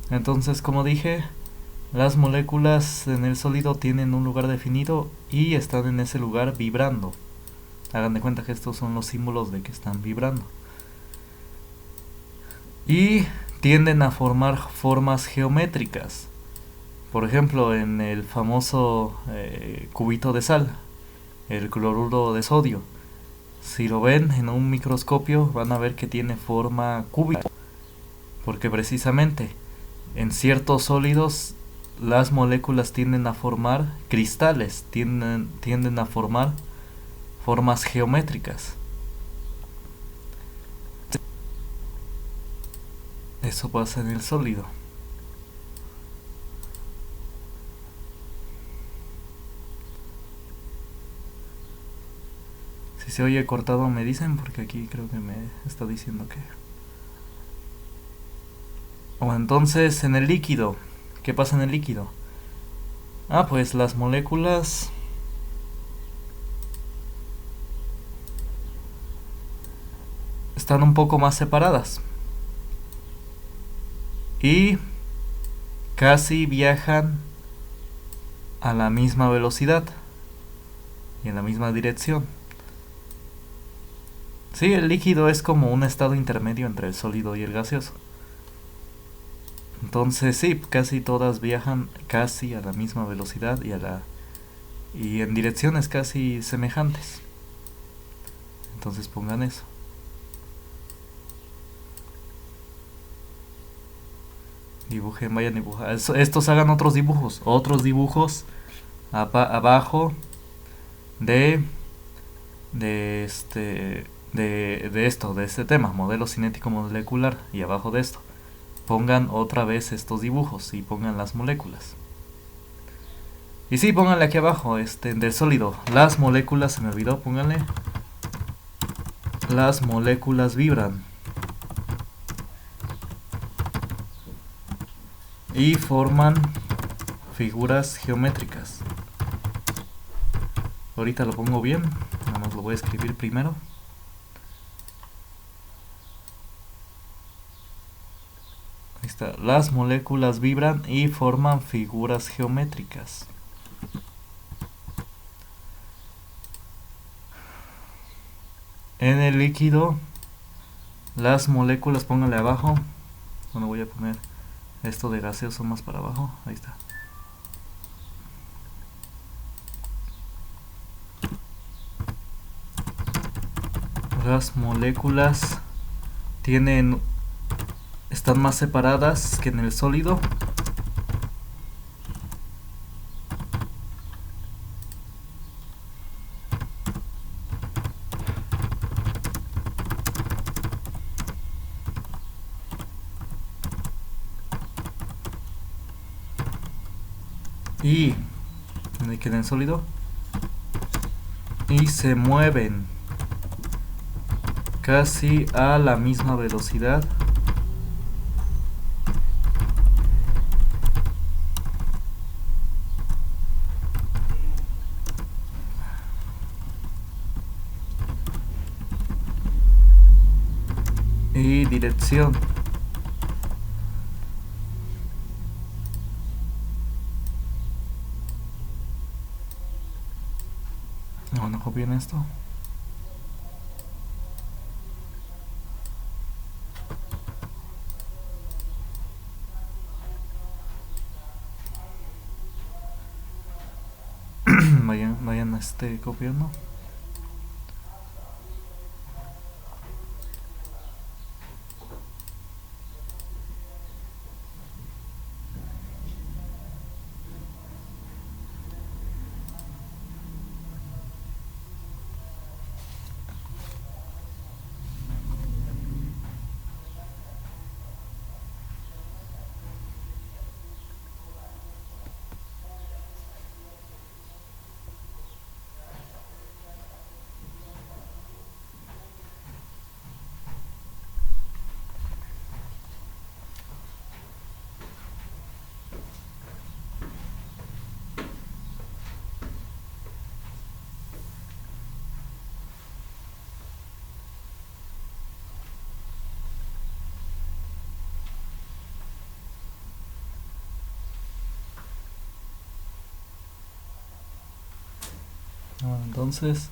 Entonces, como dije, las moléculas en el sólido tienen un lugar definido y están en ese lugar vibrando. Hagan de cuenta que estos son los símbolos de que están vibrando. Y tienden a formar formas geométricas. Por ejemplo, en el famoso cubito de sal, el cloruro de sodio. Si lo ven en un microscopio van a ver que tiene forma cúbica, porque precisamente en ciertos sólidos las moléculas tienden a formar cristales, tienden a formar formas geométricas. Eso pasa en el sólido. Si se oye cortado me dicen, porque aquí creo que me está diciendo que... O entonces en el líquido. ¿Qué pasa en el líquido? Ah, pues las moléculas están un poco más separadas y casi viajan a la misma velocidad y en la misma dirección. Sí, el líquido es como un estado intermedio entre el sólido y el gaseoso. Entonces sí, casi todas viajan casi a la misma velocidad y en direcciones casi semejantes. Entonces pongan eso. Dibujen, vayan a dibujar. Estos hagan otros dibujos abajo de de este tema, modelo cinético molecular, y abajo de esto pongan otra vez estos dibujos y pongan las moléculas. Y sí, pónganle aquí abajo, del sólido, las moléculas, se me olvidó, pónganle, las moléculas vibran y forman figuras geométricas. Ahorita lo pongo bien, nada más lo voy a escribir primero. Ahí está, las moléculas vibran y forman figuras geométricas. En el líquido, las moléculas, pónganle abajo. Bueno, voy a poner esto de gaseoso más para abajo. Ahí está. Las moléculas están más separadas que en el sólido. Y en el sólido. Y se mueven casi a la misma velocidad y dirección. No copien esto. vayan copiando. Entonces,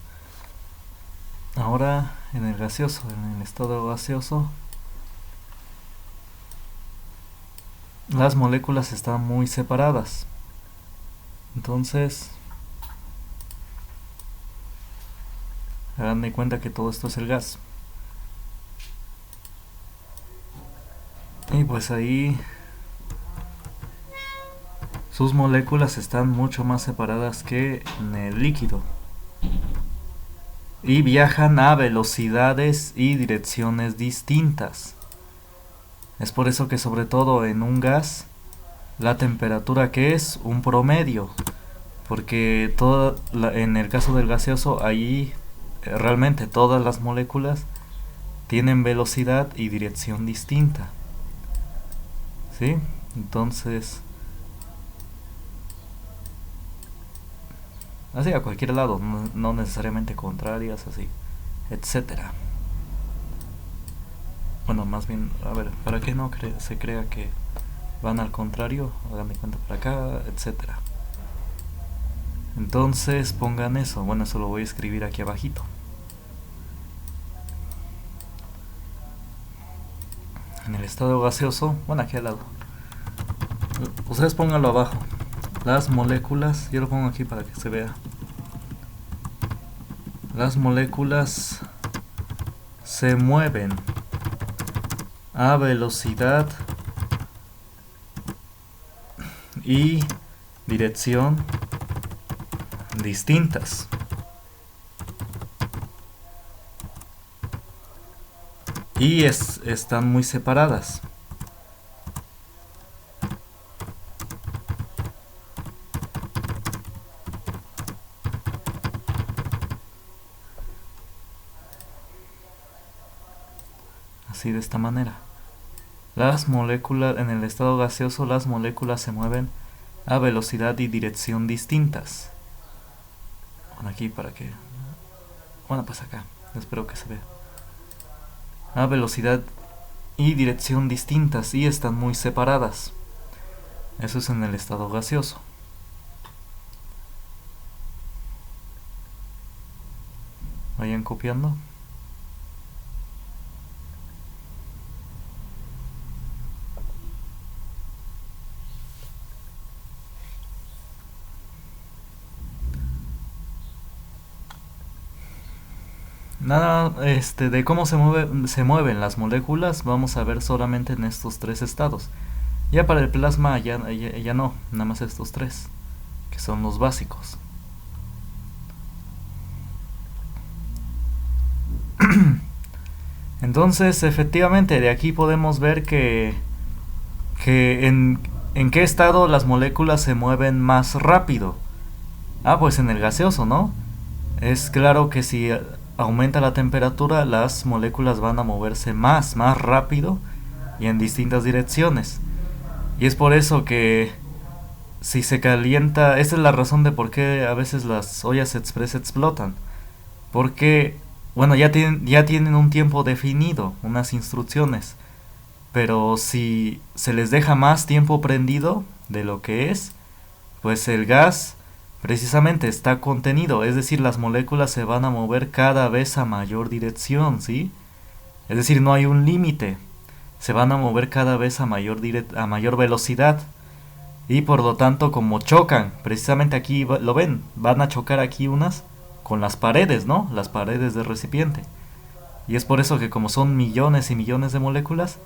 ahora en el gaseoso, en el estado gaseoso, las moléculas están muy separadas. Entonces, hagan de cuenta que todo esto es el gas. Y pues ahí sus moléculas están mucho más separadas que en el líquido. Y viajan a velocidades y direcciones distintas. Es por eso que sobre todo en un gas, la temperatura que es un promedio. Porque en el caso del gaseoso, ahí realmente todas las moléculas tienen velocidad y dirección distinta. ¿Sí? Entonces, así a cualquier lado, no necesariamente contrarias, así, etcétera. Bueno, más bien, a ver, para que no se crea que van al contrario, hagan de cuenta para acá, etcétera. Entonces pongan eso, bueno, eso lo voy a escribir aquí abajito. En el estado gaseoso, bueno, aquí al lado, ustedes pónganlo abajo. Las moléculas, yo lo pongo aquí para que se vea. Las moléculas se mueven a velocidad y dirección distintas. Y están muy separadas. Así, de esta manera. Las moléculas, en el estado gaseoso, las moléculas se mueven a velocidad y dirección distintas. Bueno, aquí para que... Bueno, pues acá. Espero que se vea. A velocidad y dirección distintas y están muy separadas. Eso es en el estado gaseoso. Vayan copiando. Nada, de cómo se mueven las moléculas, vamos a ver solamente en estos tres estados. Ya para el plasma ya no, nada más estos tres, que son los básicos. Entonces, efectivamente, de aquí podemos ver que en qué estado las moléculas se mueven más rápido. Ah, pues en el gaseoso, ¿no? Es claro que si aumenta la temperatura, las moléculas van a moverse más rápido y en distintas direcciones. Y es por eso que si se calienta, esa es la razón de por qué a veces las ollas express explotan. Porque, bueno, ya tienen un tiempo definido, unas instrucciones. Pero si se les deja más tiempo prendido de lo que es, pues el gas precisamente está contenido, es decir, las moléculas se van a mover cada vez a mayor dirección, ¿sí? Es decir, no hay un límite, se van a mover cada vez a mayor velocidad y por lo tanto como chocan, precisamente aquí lo ven, van a chocar aquí unas con las paredes, ¿no? Las paredes del recipiente. Y es por eso que como son millones y millones de moléculas,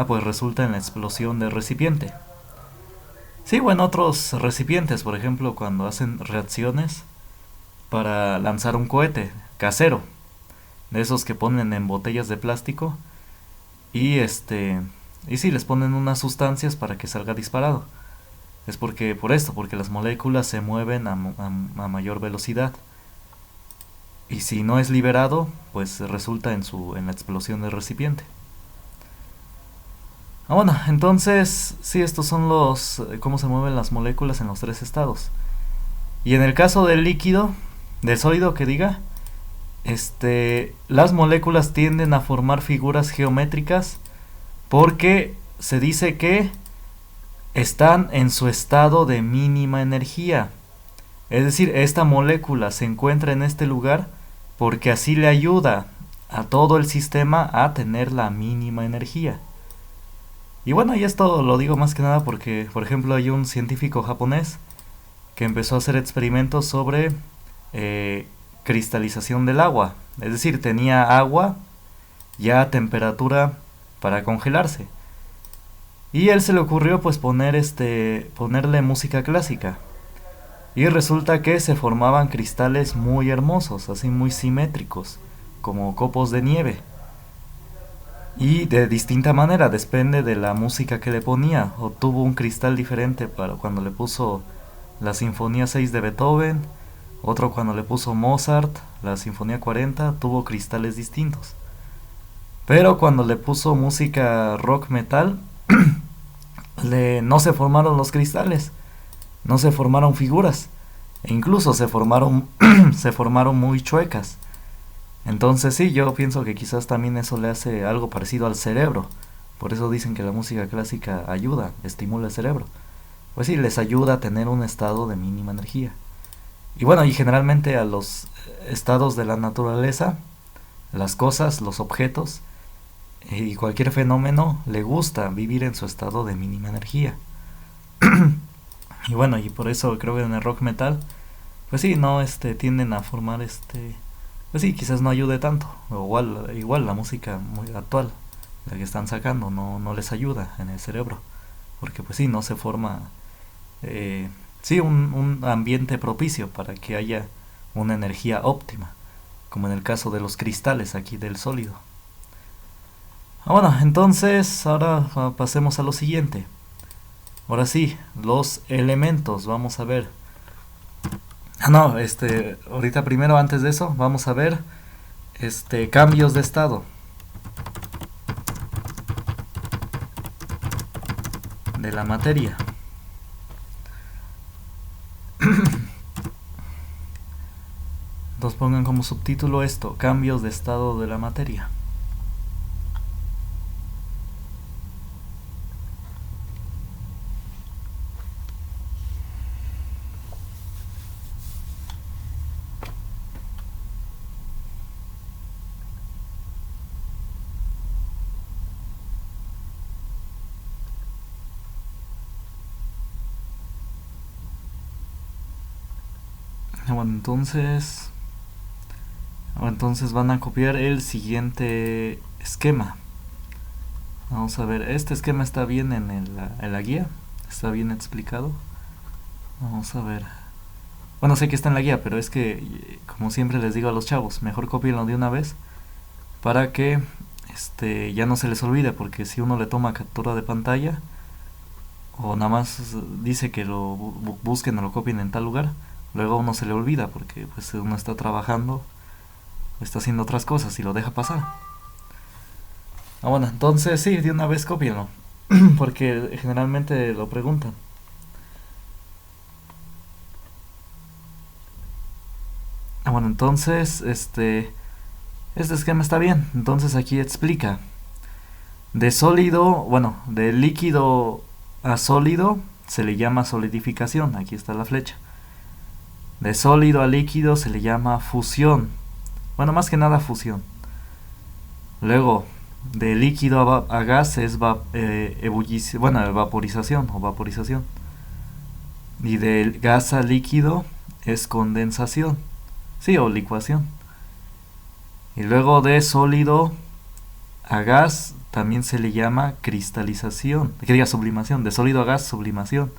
pues resulta en la explosión del recipiente. Sí, bueno, otros recipientes, por ejemplo, cuando hacen reacciones para lanzar un cohete casero, de esos que ponen en botellas de plástico y sí, les ponen unas sustancias para que salga disparado. Es porque las moléculas se mueven a mayor velocidad. Y si no es liberado, pues resulta en la explosión del recipiente. Bueno, entonces, sí, estos son cómo se mueven las moléculas en los tres estados. Y en el caso del líquido, del sólido que diga, las moléculas tienden a formar figuras geométricas porque se dice que están en su estado de mínima energía. Es decir, esta molécula se encuentra en este lugar porque así le ayuda a todo el sistema a tener la mínima energía. Y bueno, y esto lo digo más que nada porque, por ejemplo, hay un científico japonés que empezó a hacer experimentos sobre eh, cristalización del agua. Es decir, tenía agua ya a temperatura para congelarse. Y él se le ocurrió pues ponerle música clásica. Y resulta que se formaban cristales muy hermosos, así muy simétricos, como copos de nieve. Y de distinta manera, depende de la música que le ponía. Obtuvo un cristal diferente para cuando le puso la Sinfonía 6 de Beethoven, otro cuando le puso Mozart, la Sinfonía 40, tuvo cristales distintos. Pero cuando le puso música rock metal, no se formaron los cristales, no se formaron figuras, e incluso se formaron, se formaron muy chuecas. Entonces sí, yo pienso que quizás también eso le hace algo parecido al cerebro. Por eso dicen que la música clásica ayuda, estimula el cerebro. Pues sí, les ayuda a tener un estado de mínima energía. Y bueno, y generalmente a los estados de la naturaleza, las cosas, los objetos y cualquier fenómeno le gusta vivir en su estado de mínima energía. Y bueno, y por eso creo que en el rock metal, pues sí, no tienden a formar pues sí, quizás no ayude tanto. O igual la música muy actual, la que están sacando, no les ayuda en el cerebro. Porque pues sí, no se forma sí, un ambiente propicio para que haya una energía óptima, como en el caso de los cristales aquí del sólido. Bueno, entonces ahora pasemos a lo siguiente. Ahora sí, los elementos, vamos a ver. No, ahorita primero antes de eso, vamos a ver cambios de estado de la materia. Entonces pongan como subtítulo esto, cambios de estado de la materia. Bueno, entonces van a copiar el siguiente esquema. Vamos a ver, este esquema está bien en la guía, está bien explicado. Vamos a ver. Bueno, sé que está en la guía, pero es que, como siempre les digo a los chavos, mejor copienlo de una vez para que ya no se les olvide, porque si uno le toma captura de pantalla o nada más dice que lo busquen o lo copien en tal lugar, luego a uno se le olvida porque pues uno está trabajando, está haciendo otras cosas y lo deja pasar. Bueno, entonces sí, de una vez cópienlo porque generalmente lo preguntan. Bueno, entonces este esquema está bien. Entonces aquí explica de sólido, bueno, de líquido a sólido se le llama solidificación, aquí está la flecha. De sólido a líquido se le llama fusión, bueno, más que nada fusión. Luego de líquido a gas es ebullición, bueno, evaporización o vaporización. Y de gas a líquido es condensación, sí, o licuación. Y luego de sólido a gas también se le llama cristalización, que diga sublimación, de sólido a gas sublimación.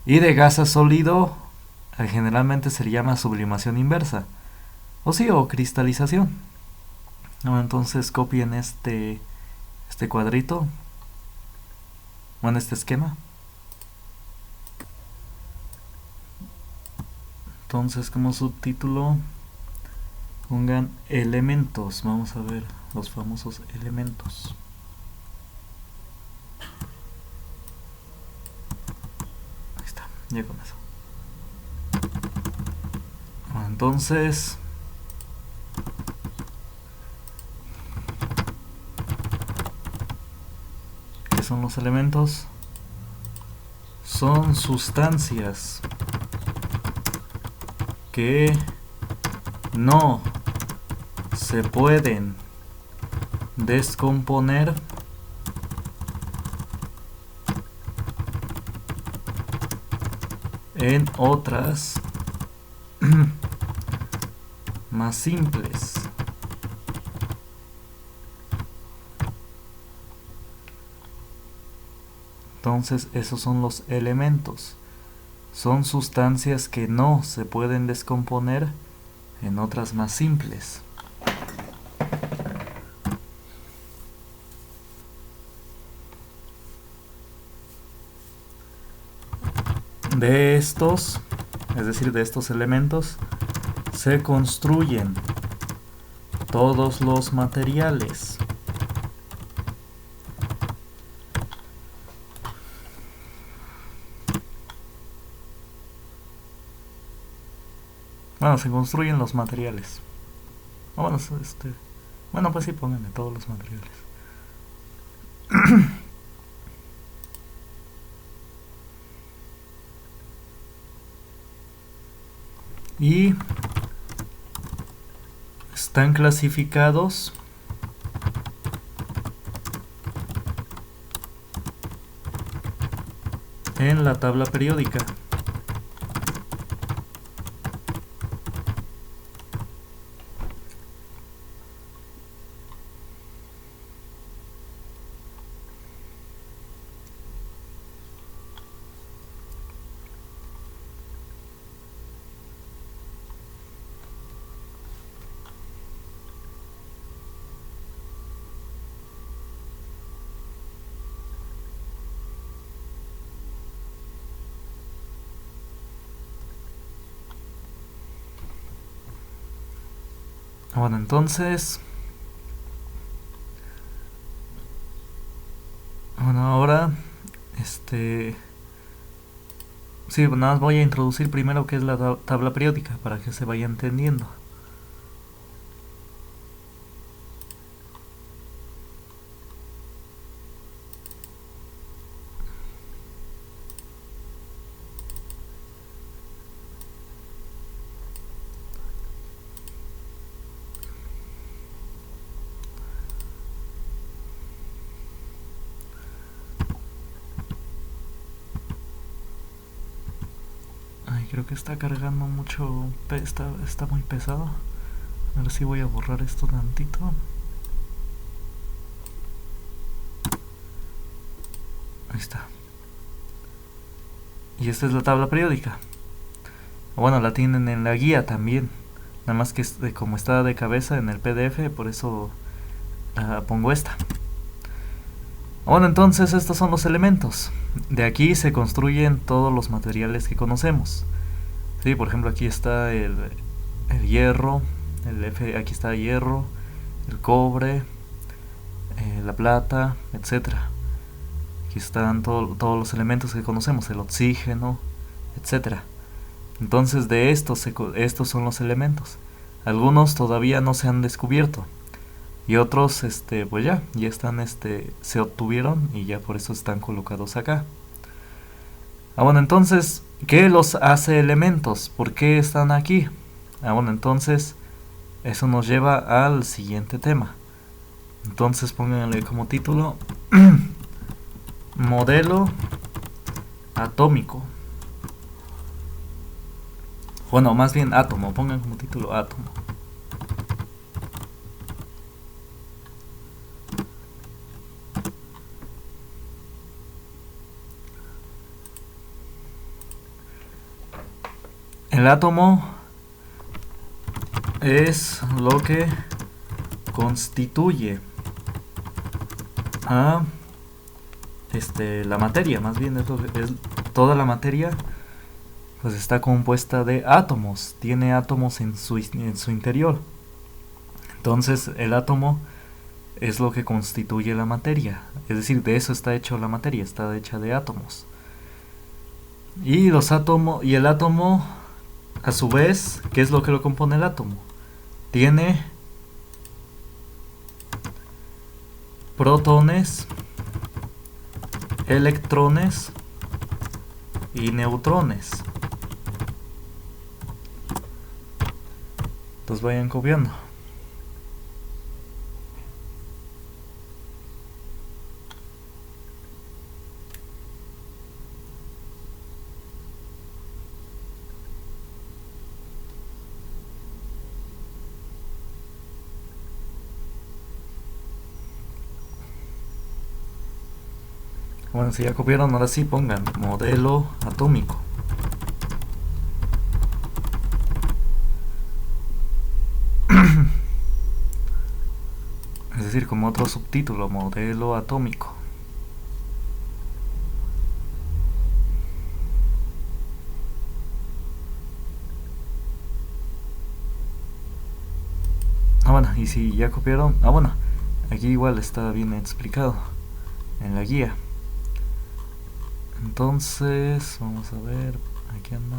Y de gas a sólido generalmente se le llama sublimación inversa, o sí, o cristalización. Bueno, entonces copien este cuadrito, bueno, este esquema. Entonces como subtítulo pongan elementos. Vamos a ver los famosos elementos. Ahí está, ya con eso. Bueno, entonces ¿qué son los elementos? Son sustancias que no se pueden descomponer en otras más simples. Entonces esos son los elementos. Son sustancias que no se pueden descomponer en otras más simples. De estos, es decir, de estos elementos, se construyen todos los materiales. Bueno, se construyen los materiales. Bueno, bueno, pues sí, pónganle todos los materiales. Y están clasificados en la tabla periódica. Bueno, entonces, bueno, ahora, sí, nada más voy a introducir primero qué es la tabla periódica para que se vaya entendiendo. Creo que está cargando mucho, está muy pesado. A ver si voy a borrar esto tantito. Ahí está. Y esta es la tabla periódica. Bueno, la tienen en la guía también. Nada más que como está de cabeza en el PDF, por eso pongo esta. Bueno, entonces estos son los elementos. De aquí se construyen todos los materiales que conocemos. Sí, por ejemplo, aquí está el hierro, aquí está el hierro, el cobre, la plata, etcétera. Aquí están todos los elementos que conocemos, el oxígeno, etcétera. Entonces de estos son los elementos. Algunos todavía no se han descubierto y otros pues ya están se obtuvieron y ya por eso están colocados acá. Bueno, entonces, ¿qué los hace elementos? ¿Por qué están aquí? Bueno, entonces eso nos lleva al siguiente tema. Entonces pónganle como título modelo atómico. Bueno, más bien átomo, pongan como título átomo. El átomo es lo que constituye a la materia, más bien es toda la materia pues está compuesta de átomos, tiene átomos en su interior. Entonces el átomo es lo que constituye la materia, es decir, de eso está hecho la materia, está hecha de átomos. Y el átomo, a su vez, ¿qué es lo que lo compone el átomo? Tiene protones, electrones y neutrones. Entonces vayan copiando. Bueno, si ya copiaron, ahora sí pongan modelo atómico. Es decir, como otro subtítulo, modelo atómico. Ah, bueno, y si ya copiaron, bueno, aquí igual está bien explicado en la guía. Entonces, vamos a ver, aquí anda.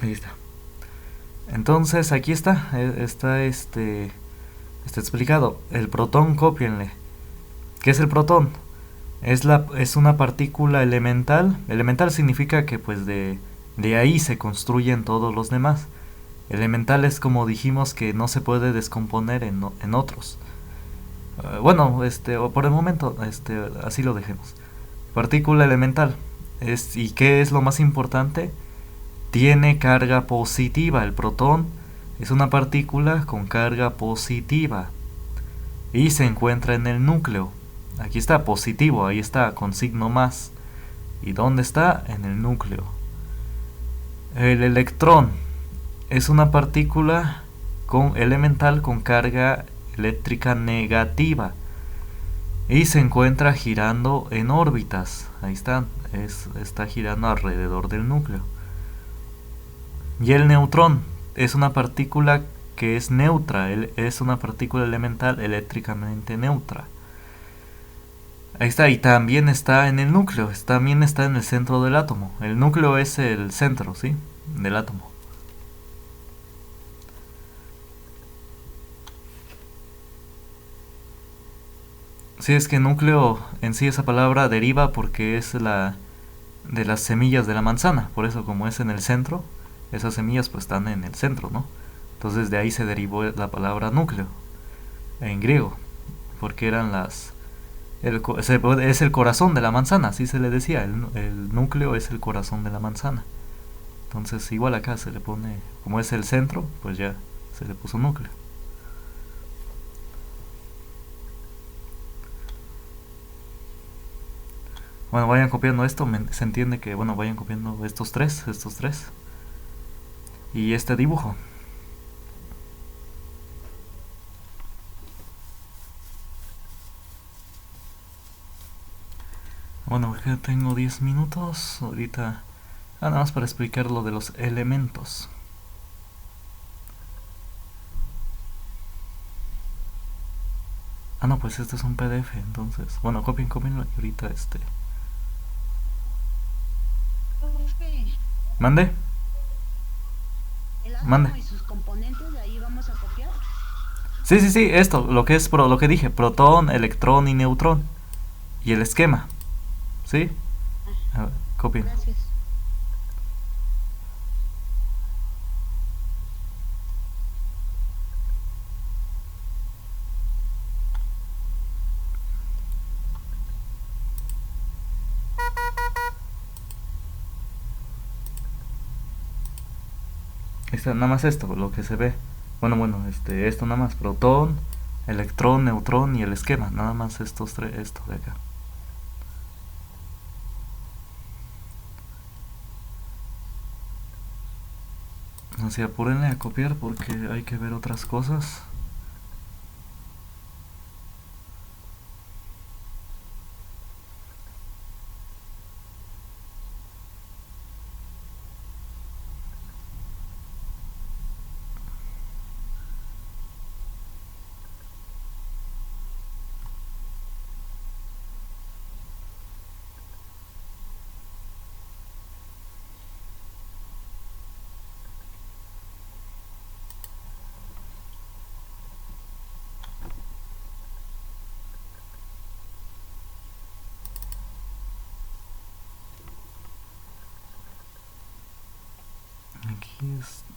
Ahí está. Entonces, aquí está, está explicado. El protón, cópienle. ¿Qué es el protón? Es una partícula elemental. Elemental significa que pues de ahí se construyen todos los demás. Elemental es como dijimos que no se puede descomponer en otros. Bueno, o por el momento, así lo dejemos. Partícula elemental. ¿Y qué es lo más importante? Tiene carga positiva. El protón es una partícula con carga positiva y se encuentra en el núcleo. Aquí está positivo, ahí está con signo más. ¿Y dónde está? En el núcleo. El electrón es una partícula elemental con carga eléctrica negativa y se encuentra girando en órbitas. Ahí está, está girando alrededor del núcleo. Y el neutrón es una partícula que es neutra, es una partícula elemental eléctricamente neutra. Ahí está, y también está en el núcleo, también está en el centro del átomo. El núcleo es el centro, ¿sí? Del átomo. Sí, es que núcleo en sí esa palabra deriva porque es de las semillas de la manzana. Por eso como es en el centro, esas semillas pues están en el centro, ¿no? Entonces de ahí se derivó la palabra núcleo en griego, porque eran es el corazón de la manzana, así se le decía, el núcleo es el corazón de la manzana. Entonces igual acá se le pone, como es el centro, pues ya se le puso núcleo. Bueno, vayan copiando esto, se entiende que, bueno, vayan copiando estos tres, y este dibujo. Bueno, acá tengo 10 minutos, ahorita, nada más para explicar lo de los elementos. No, pues este es un PDF, entonces, bueno, copienlo y ahorita Profe, ¿Mande? el Mande. átomo y sus componentes, de ahí vamos a copiar. Sí, sí, sí, esto, lo que dije, protón, electrón y neutrón. Y el esquema, ¿sí? Ah, A ver, copien. gracias. Nada más esto, lo que se ve. Bueno, esto nada más, protón, electrón, neutrón y el esquema, nada más estos tres, esto de acá. Así apúrenle a copiar porque hay que ver otras cosas.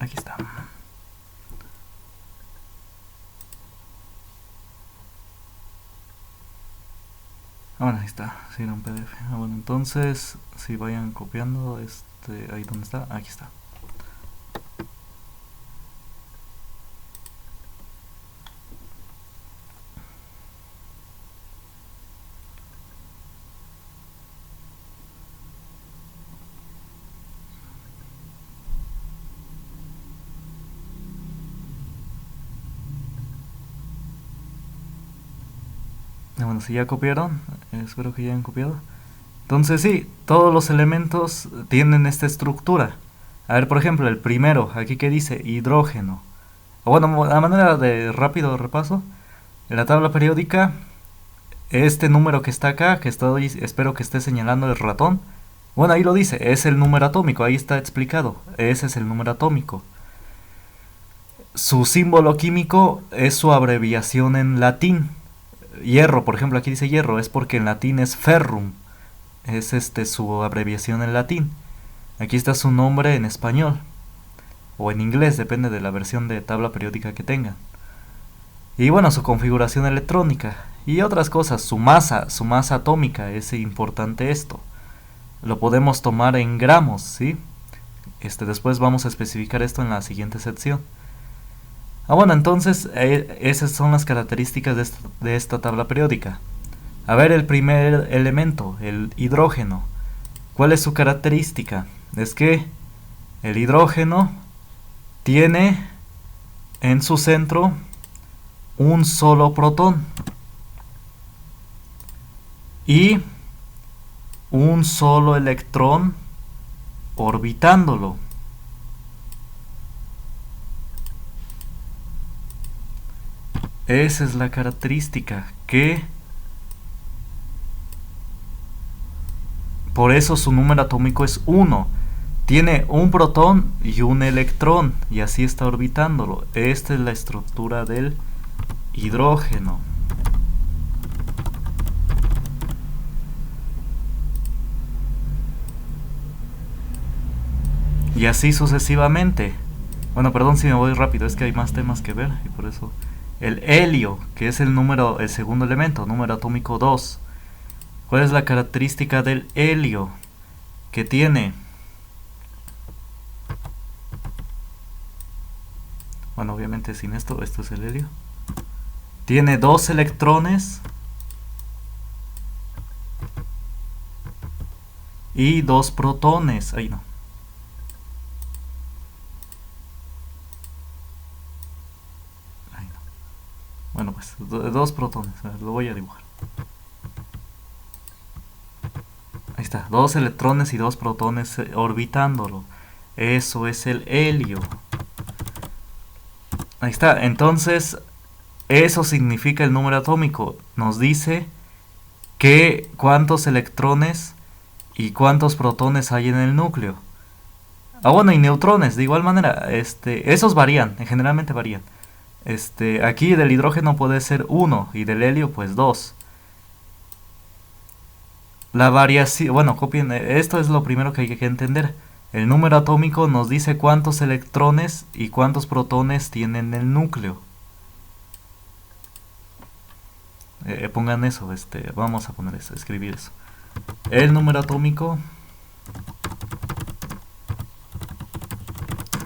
Aquí está. Bueno, ahí está, sí, era un PDF. Bueno, entonces, si vayan copiando, ahí donde está, aquí está. Bueno, si ya copiaron, espero que ya hayan copiado. Entonces sí, todos los elementos tienen esta estructura. A ver, por ejemplo, el primero, aquí que dice hidrógeno. O bueno, a manera de rápido repaso, en la tabla periódica, este número que está acá, espero que esté señalando el ratón. Bueno, ahí lo dice, es el número atómico, ahí está explicado, ese es el número atómico. Su símbolo químico es su abreviación en latín. Hierro, por ejemplo, aquí dice hierro, es porque en latín es ferrum, es su abreviación en latín. Aquí está su nombre en español o en inglés, depende de la versión de tabla periódica que tengan. Y bueno, su configuración electrónica y otras cosas, su masa atómica, es importante esto. Lo podemos tomar en gramos, ¿sí? Después vamos a especificar esto en la siguiente sección. Bueno, entonces esas son las características de esta tabla periódica. A ver, el primer elemento, el hidrógeno. ¿Cuál es su característica? Es que el hidrógeno tiene en su centro un solo protón y un solo electrón orbitándolo. Esa es la característica, que por eso su número atómico es 1. Tiene un protón y un electrón, y así está orbitándolo. Esta es la estructura del hidrógeno. Y así sucesivamente. Bueno, perdón si me voy rápido, es que hay más temas que ver y por eso. El helio, que es el segundo elemento, número atómico 2. ¿Cuál es la característica del helio? Que tiene, bueno, obviamente sin esto es el helio. Tiene 2 electrones y 2 protones. Ahí no. Bueno, pues 2 protones, a ver, lo voy a dibujar. Ahí está, 2 electrones y 2 protones orbitándolo. Eso es el helio. Ahí está, entonces eso significa el número atómico. Nos dice que cuántos electrones y cuántos protones hay en el núcleo. Bueno, y neutrones, de igual manera, esos varían, generalmente varían. Aquí del hidrógeno puede ser 1 y del helio pues 2. La variación, bueno, copien, esto es lo primero que hay que entender. El número atómico nos dice cuántos electrones y cuántos protones tienen el núcleo. Pongan eso, vamos a poner eso, escribir eso. El número atómico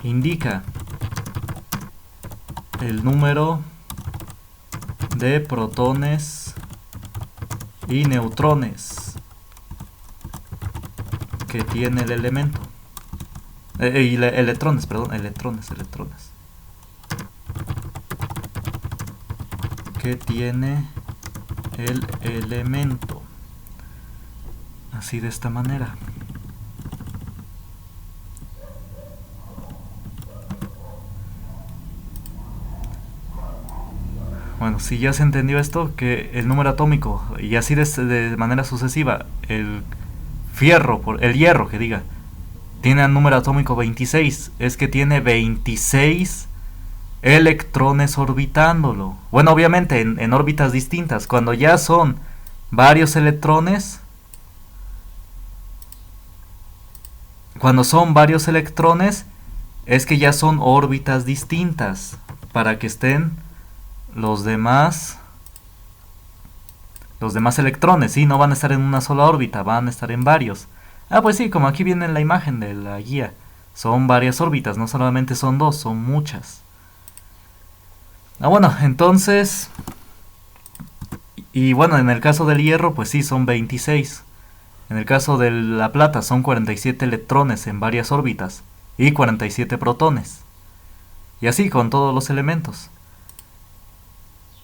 indica el número de protones y neutrones que tiene el elemento. Electrones, que tiene el elemento. Así, de esta manera. Bueno, si ya se entendió esto, que el número atómico, y así de manera sucesiva, el hierro, que diga, tiene el número atómico 26, es que tiene 26 electrones orbitándolo. Bueno, obviamente en órbitas distintas. Cuando ya son varios electrones, es que ya son órbitas distintas para que estén los demás electrones, ¿sí? No van a estar en una sola órbita, van a estar en varios. Ah, pues sí, como aquí viene en la imagen de la guía, son varias órbitas, no solamente son dos, son muchas. Ah, bueno, entonces, y bueno, en el caso del hierro, pues sí, son 26. En el caso de la plata son 47 electrones en varias órbitas y 47 protones. Y así con todos los elementos.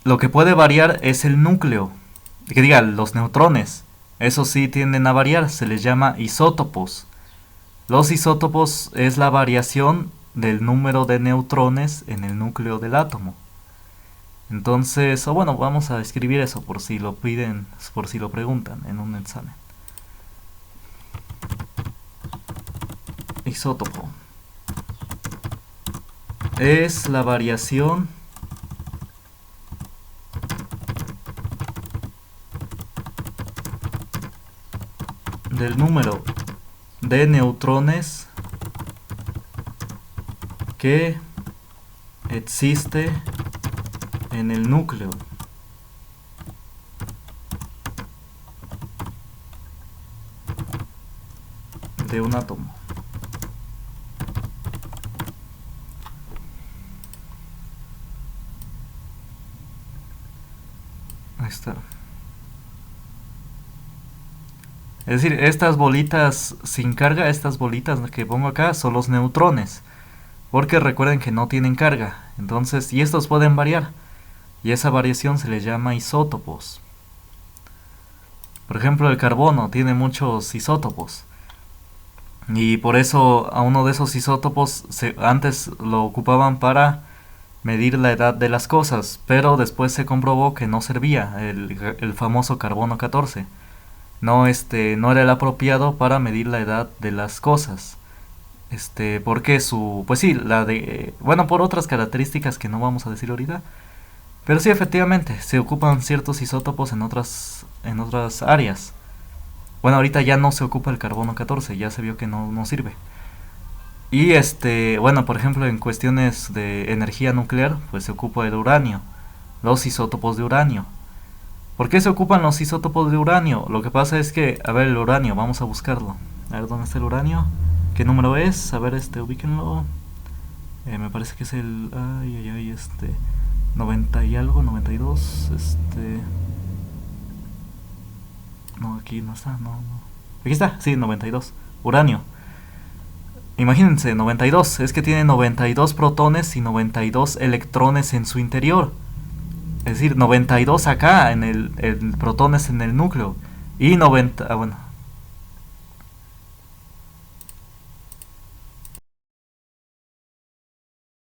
Lo que puede variar es el núcleo, que diga, los neutrones. Eso sí tienden a variar, se les llama isótopos. Los isótopos es la variación del número de neutrones en el núcleo del átomo. Entonces, o bueno, vamos a escribir eso por si lo piden, por si lo preguntan en un examen. Isótopo es la variación del número de neutrones que existe en el núcleo de un átomo. Ahí está. Es decir, estas bolitas sin carga, estas bolitas que pongo acá, son los neutrones. Porque recuerden que no tienen carga. Entonces, y estos pueden variar. Y esa variación se les llama isótopos. Por ejemplo, el carbono tiene muchos isótopos. Y por eso a uno de esos isótopos antes lo ocupaban para medir la edad de las cosas. Pero después se comprobó que no servía, el famoso carbono 14. No era el apropiado para medir la edad de las cosas. Porque pues sí, bueno, por otras características que no vamos a decir ahorita. Pero sí, efectivamente, se ocupan ciertos isótopos en otras áreas. Bueno, ahorita ya no se ocupa el carbono 14, ya se vio que no sirve. Y bueno, por ejemplo, en cuestiones de energía nuclear, pues se ocupa el uranio, los isótopos de uranio. ¿Por qué se ocupan los isótopos de uranio? Lo que pasa es que, a ver, el uranio, vamos a buscarlo. A ver, ¿dónde está el uranio? ¿Qué número es? A ver, ubíquenlo. Me parece que es el... 90 y algo, 92, No, aquí no está, no. Aquí está, sí, 92. Uranio. Imagínense, 92, es que tiene 92 protones y 92 electrones en su interior. Es decir, 92 acá, en el protones en el núcleo. Y 90, bueno,